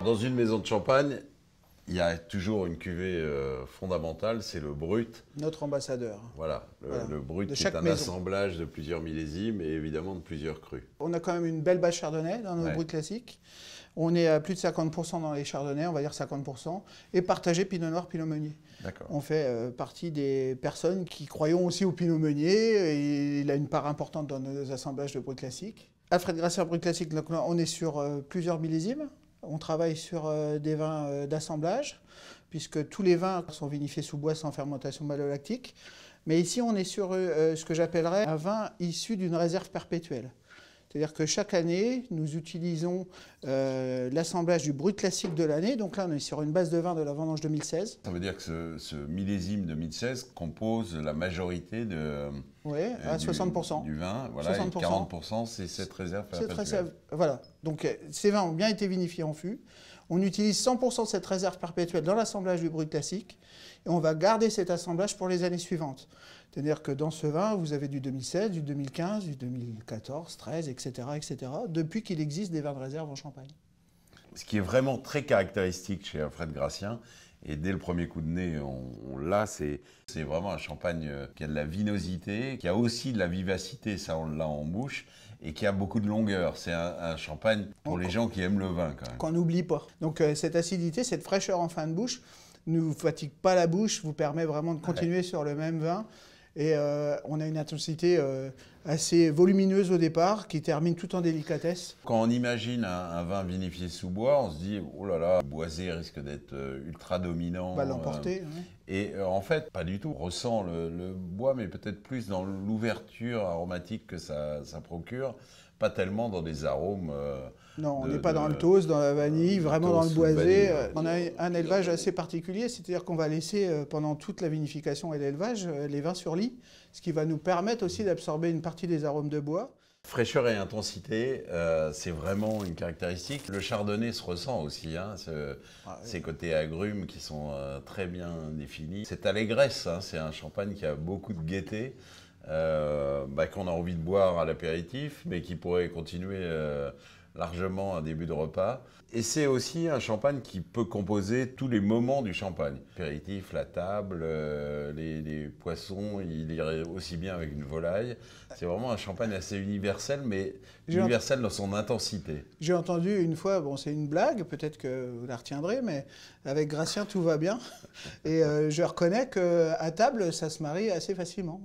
Dans une maison de champagne, il y a toujours une cuvée fondamentale, c'est le brut. Notre ambassadeur. Voilà, le brut De qui est chaque un maison. assemblage de plusieurs millésimes et évidemment de plusieurs crus. On a quand même une belle base chardonnay dans nos bruts classiques. On est à plus de 50% dans les chardonnays, on va dire 50%, et partagé pinot noir, pinot meunier. On fait partie des personnes qui croyons aussi au pinot meunier, et il a une part importante dans nos assemblages de brut classiques. Alfred Gracien brut classique, donc là, on est sur plusieurs millésimes. On travaille sur des vins d'assemblage, puisque tous les vins sont vinifiés sous bois sans fermentation malolactique. Mais ici, on est sur ce que j'appellerais un vin issu d'une réserve perpétuelle. C'est-à-dire que chaque année, nous utilisons l'assemblage du brut classique de l'année. Donc là, on est sur une base de vin de la vendange 2016. Ça veut dire que ce millésime 2016 compose la majorité à 60%. Du vin. Voilà, 60%. Et 40%, c'est cette réserve perpétuelle. Voilà. Donc ces vins ont bien été vinifiés en fût. On utilise 100% de cette réserve perpétuelle dans l'assemblage du brut classique. Et on va garder cet assemblage pour les années suivantes. C'est-à-dire que dans ce vin, vous avez du 2016, du 2015, du 2014, 13, etc., etc., depuis qu'il existe des vins de réserve en Champagne. Ce qui est vraiment très caractéristique chez Alfred Gracien, et dès le premier coup de nez, on l'a, c'est vraiment un champagne qui a de la vinosité, qui a aussi de la vivacité, ça on l'a en bouche, et qui a beaucoup de longueur. C'est un champagne pour les gens qui aiment le vin quand même. Qu'on n'oublie pas. Donc cette acidité, cette fraîcheur en fin de bouche, ne vous fatigue pas la bouche, vous permet vraiment de continuer sur le même vin. Et on a une intensité assez volumineuse au départ, qui termine tout en délicatesse. Quand on imagine un vin vinifié sous bois, on se dit « Oh là là, le boisé risque d'être ultra dominant. » Va l'emporter. Et en fait, pas du tout. On ressent le bois, mais peut-être plus dans l'ouverture aromatique que ça procure, pas tellement dans des arômes... non, on n'est pas dans le toast, dans la vanille, vraiment dans le boisé. On a un élevage assez particulier, c'est-à-dire qu'on va laisser pendant toute la vinification et l'élevage les vins sur lit, ce qui va nous permettre aussi d'absorber une partie des arômes de bois. Fraîcheur et intensité, c'est vraiment une caractéristique. Le chardonnay se ressent aussi, hein, ces côtés agrumes qui sont très bien définis. Cette allégresse, hein, c'est un champagne qui a beaucoup de gaieté, qu'on a envie de boire à l'apéritif, mais qui pourrait continuer largement un début de repas. Et c'est aussi un champagne qui peut composer tous les moments du champagne. L'apéritif, la table, les poissons, il irait aussi bien avec une volaille. C'est vraiment un champagne assez universel, mais universel dans son intensité. J'ai entendu une fois, bon c'est une blague, peut-être que vous la retiendrez, mais avec Gracien tout va bien. Et je reconnais qu'à table, ça se marie assez facilement.